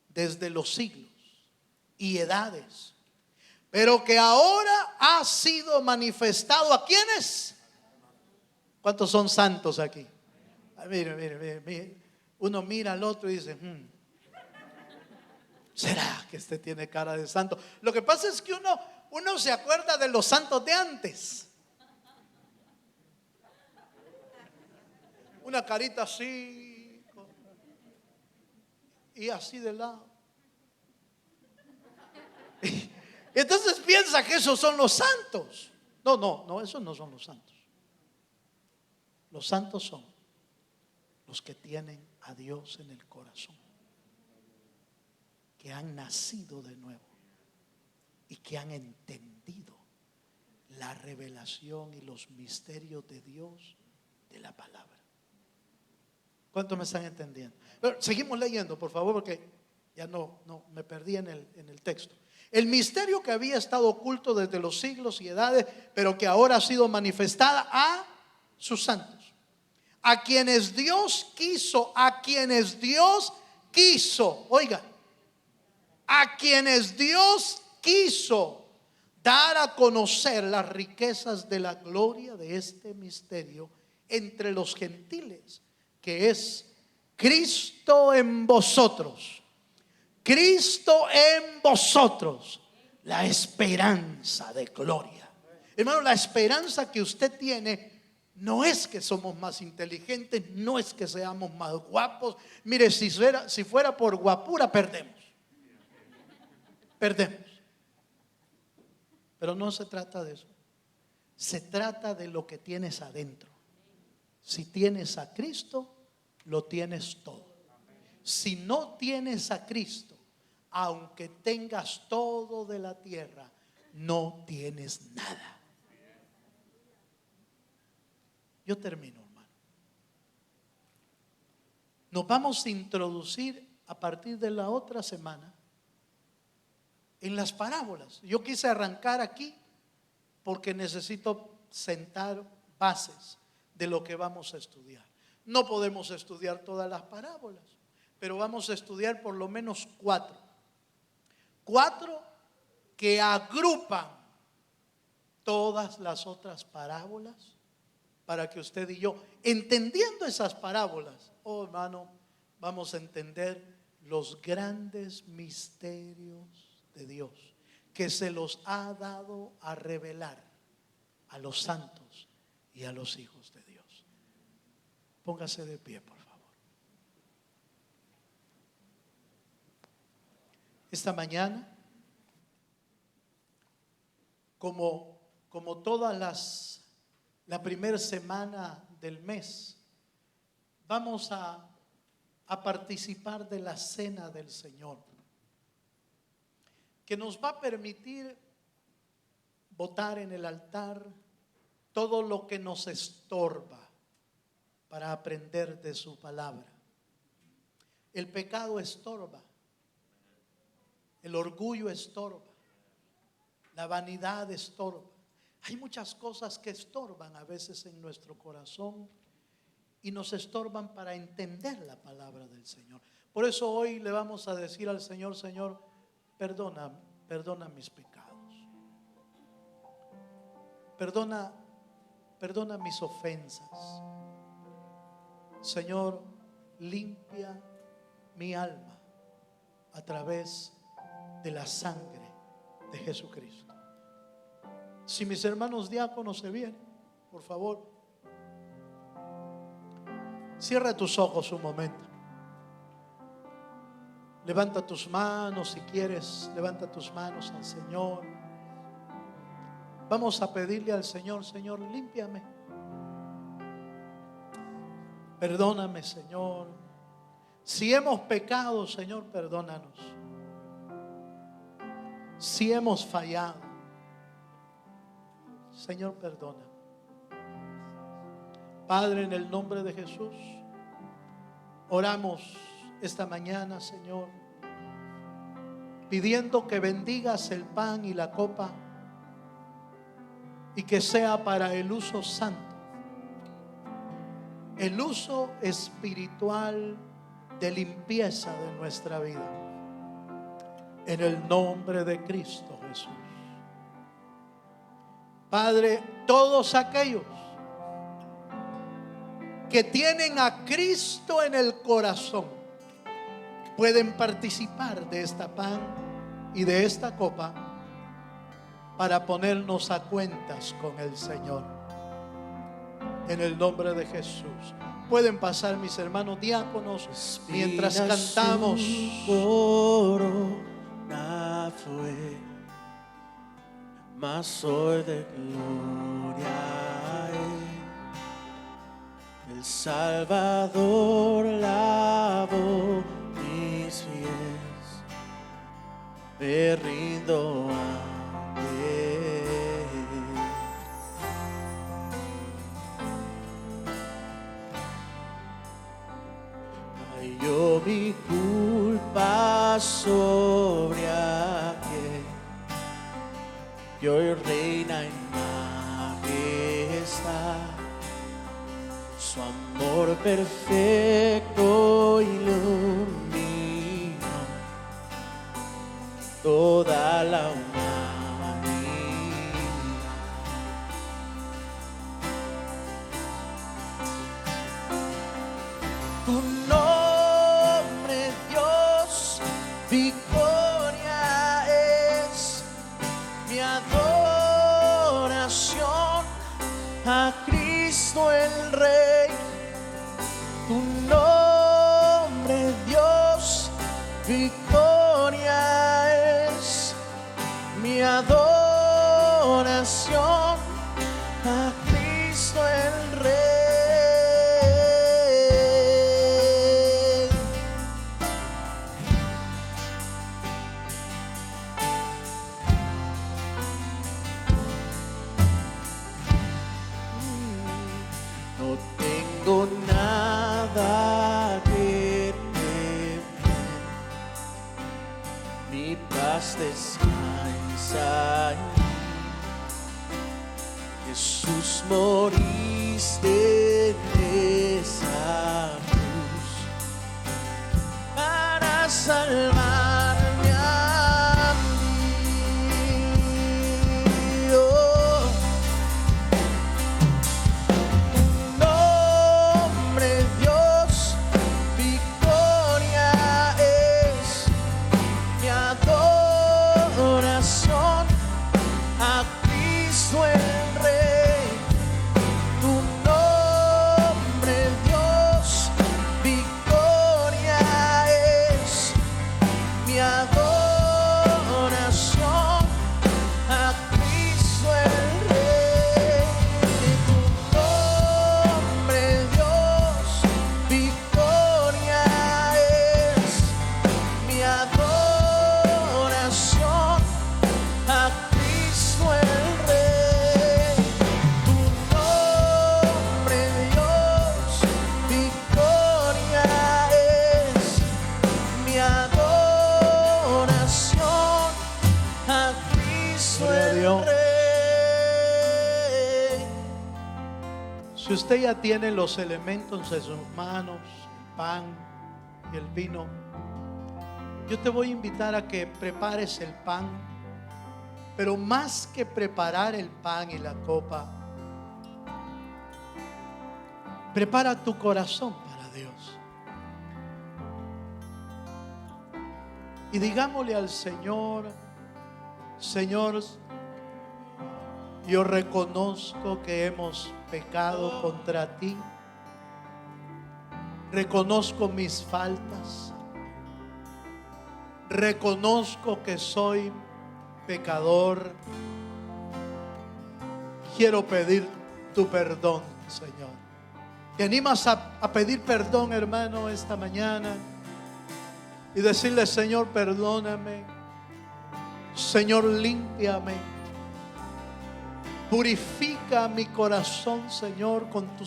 desde los siglos y edades, pero que ahora ha sido manifestado. ¿A quiénes? ¿Cuántos son santos aquí? Mire. Uno mira al otro y dice: ¿será que este tiene cara de santo? Lo que pasa es que uno se acuerda de los santos de antes. Una carita así y así de lado. Y entonces piensa que esos son los santos. No, esos no son los santos. Los santos son los que tienen a Dios en el corazón, que han nacido de nuevo y que han entendido la revelación y los misterios de Dios, de la palabra. ¿Cuántos me están entendiendo? Pero seguimos leyendo, por favor, porque ya no me perdí en el texto. El misterio que había estado oculto desde los siglos y edades, pero que ahora ha sido manifestada a sus santos, a quienes Dios quiso, oiga, a quienes Dios quiso dar a conocer las riquezas de la gloria de este misterio entre los gentiles, que es Cristo en vosotros. Cristo en vosotros, la esperanza de gloria. Hermano, la esperanza que usted tiene no es que somos más inteligentes, no es que seamos más guapos. Mire, si fuera por guapura, perdemos. Pero no se trata de eso. Se trata de lo que tienes adentro. Si tienes a Cristo, lo tienes todo. Si no tienes a Cristo, aunque tengas todo de la tierra, no tienes nada. Yo termino, hermano. Nos vamos a introducir a partir de la otra semana en las parábolas. Yo quise arrancar aquí porque necesito sentar bases de lo que vamos a estudiar. No podemos estudiar todas las parábolas, pero vamos a estudiar por lo menos 4. 4 que agrupan todas las otras parábolas para que usted y yo, entendiendo esas parábolas, oh hermano, vamos a entender los grandes misterios de Dios que se los ha dado a revelar a los santos y a los hijos de Dios. Póngase de pie, por favor. Esta mañana, como todas la primera semana del mes, vamos a participar de la cena del Señor, que nos va a permitir botar en el altar todo lo que nos estorba para aprender de su palabra. El pecado estorba, el orgullo estorba, la vanidad estorba. Hay muchas cosas que estorban a veces en nuestro corazón y nos estorban para entender la palabra del Señor. Por eso hoy le vamos a decir al Señor: Señor, perdona mis pecados. Perdona mis ofensas. Señor, limpia mi alma a través de la sangre de Jesucristo. Si mis hermanos diáconos se vienen, por favor, cierra tus ojos un momento. Levanta tus manos si quieres, levanta tus manos al Señor. Vamos a pedirle al Señor: Señor, límpiame. Perdóname, Señor. Si hemos pecado, Señor, perdónanos. Si hemos fallado, Señor, perdona. Padre, en el nombre de Jesús, oramos esta mañana, Señor, pidiendo que bendigas el pan y la copa y que sea para el uso santo, el uso espiritual de limpieza de nuestra vida, en el nombre de Cristo Jesús. Padre, todos aquellos que tienen a Cristo en el corazón pueden participar de esta pan y de esta copa para ponernos a cuentas con el Señor, en el nombre de Jesús. Pueden pasar mis hermanos diáconos mientras cantamos. Corona fue, mas soy de gloria a Él. El Salvador lavó mis pies, me rindo a Él. Cayó mi culpa sobre aquel que hoy reina en majestad. Su amor perfecto iluminó toda la humanidad. Tu nombre, Dios, victoria es nada que temer. Mi paz descansa en ti. Jesús, moriste en esa cruz para salvarme a mí. Oh, nombre Dios, victoria es mi adoración a Cristo el Rey. Tu nombre Dios, victoria es mi adoración a Cristo el Rey. Tu nombre Dios, victoria es mi adoración a Cristo el Rey. Tu nombre Dios, victoria es mi adoración a Cristo Gloria a el Dios. Rey. Si usted ya tiene los elementos en sus manos, el pan y el vino, yo te voy a invitar a que prepares el pan, pero más que preparar el pan y la copa, prepara tu corazón para Dios. Y digámosle al Señor: Señor, yo reconozco que hemos pecado contra ti. Reconozco mis faltas. Reconozco que soy pecador. Quiero pedir tu perdón, Señor. ¿Te animas a pedir perdón, hermano, esta mañana? Y decirle: Señor, perdóname. Señor, límpiame. Purifica mi corazón, Señor, con tu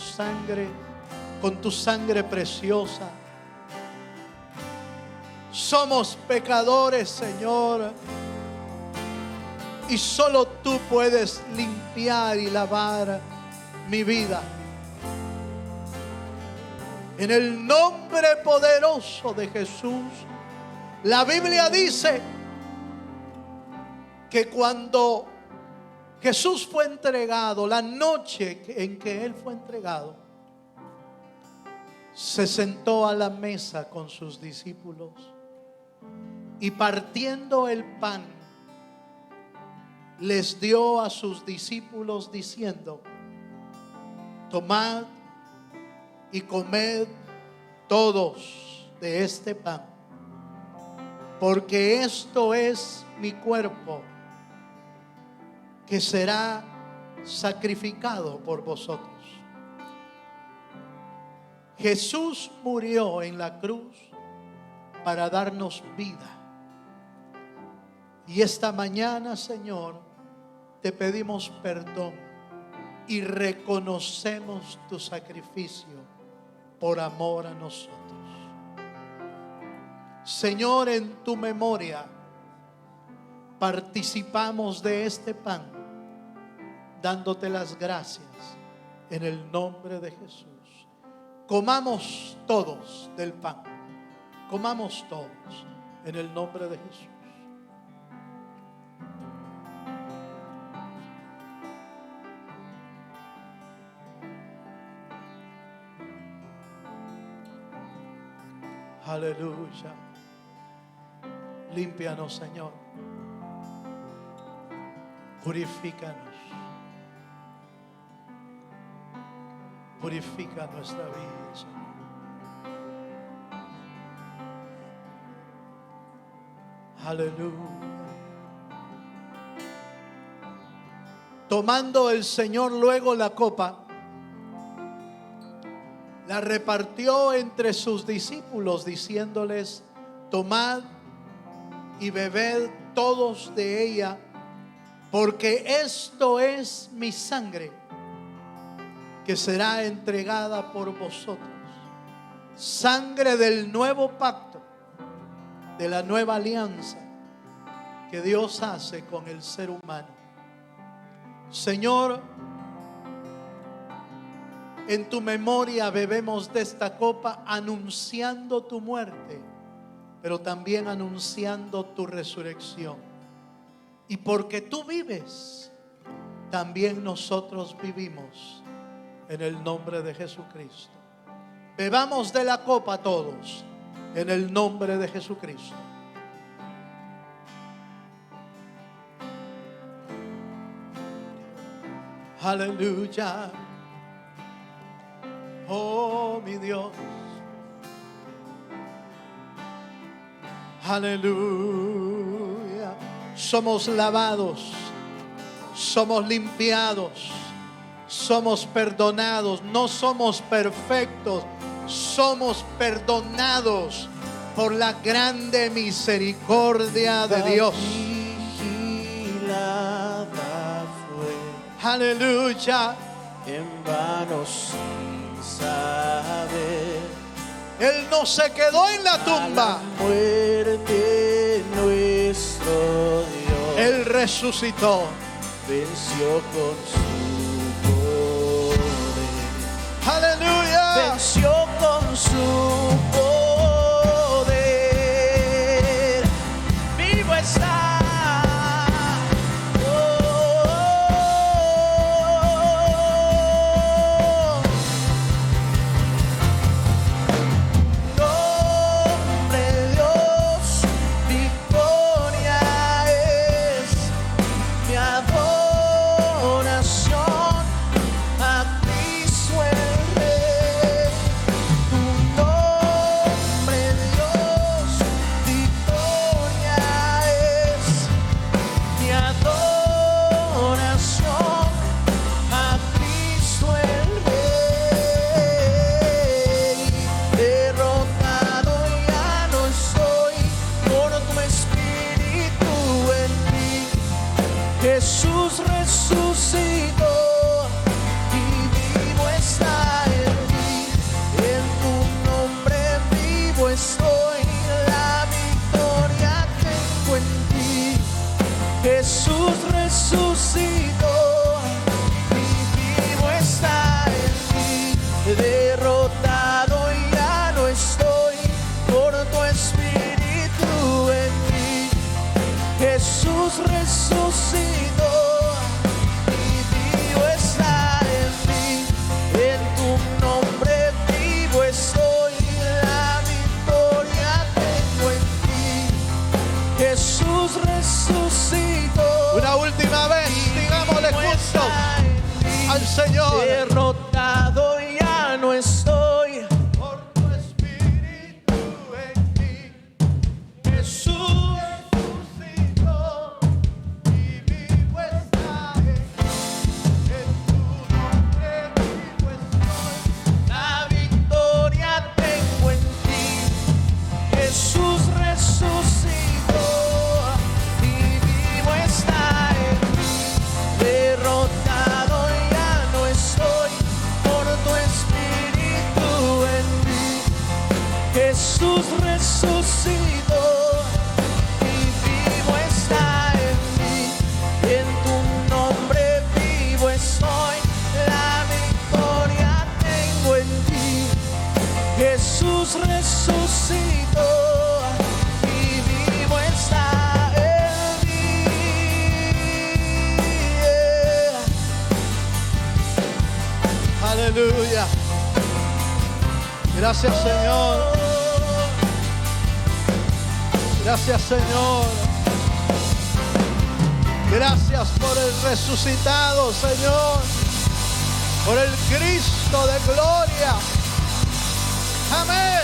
sangre preciosa. Somos pecadores, Señor, y solo tú puedes limpiar y lavar mi vida. En el nombre poderoso de Jesús. La Biblia dice que cuando Jesús fue entregado, la noche en que Él fue entregado, se sentó a la mesa con sus discípulos y, partiendo el pan, les dio a sus discípulos diciendo: tomad y comed todos de este pan, porque esto es mi cuerpo, que será sacrificado por vosotros. Jesús murió en la cruz para darnos vida. Y esta mañana, Señor, te pedimos perdón y reconocemos tu sacrificio por amor a nosotros. Señor, en tu memoria participamos de este pan, dándote las gracias en el nombre de Jesús. Comamos todos del pan. Comamos todos en el nombre de Jesús. Aleluya. Límpianos, Señor. Purifícanos. Purifica nuestra vida, Señor. Aleluya. Tomando el Señor luego la copa, la repartió entre sus discípulos, diciéndoles: tomad y bebed todos de ella, porque esto es mi sangre, que será entregada por vosotros. Sangre del nuevo pacto, de la nueva alianza que Dios hace con el ser humano. Señor, en tu memoria bebemos de esta copa anunciando tu muerte, pero también anunciando tu resurrección. Y porque tú vives, también nosotros vivimos en el nombre de Jesucristo. Bebamos de la copa todos en el nombre de Jesucristo. Aleluya. Oh, mi Dios. Aleluya. Somos lavados, somos limpiados, somos perdonados. No somos perfectos, somos perdonados por la grande misericordia de Dios. Vigilada fue Aleluya. en vano sin saber. Él no se quedó en la A tumba. la muerte nuestro Dios Él resucitó. venció con su poder. Aleluya. Venció con su poder. Vivo está. Nombre de Dios, victoria es mi adoración a Cristo el Rey. Tu nombre, Dios, victoria es mi adoración a Cristo el Rey. Derrotado ya no estoy por tu espíritu en mí. Jesús resucitó y vivo está en mí. En tu nombre vivo estoy, la victoria tengo en ti. Jesús resucitó y vivo está en mí. Derrotado ya no estoy por tu espíritu en mí. Jesús resucitó y vivo está en mí. En tu nombre vivo estoy, la victoria tengo en ti. Jesús resucitó. Una última vez, digámosle juntos al Señor. Derrotado ya no estoy Por tu espíritu en mí, Jesús resucitó y vivo está en tu nombre vivo estoy. la victoria tengo en ti. Jesús resucitó y vivo está en mí. Derrotado ya no estoy por tu espíritu en mí. Jesús resucitó y vivo está en mí. En tu nombre vivo estoy, la victoria tengo en ti. Jesús resucitó y vivo está en mí. Aleluya. Gracias, Señor. Gracias, Señor. Gracias por el resucitado, Señor. Por el Cristo de gloria. Amén.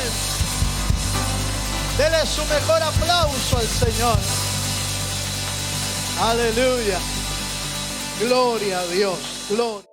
Dele su mejor aplauso al Señor. Aleluya. Gloria a Dios. Gloria.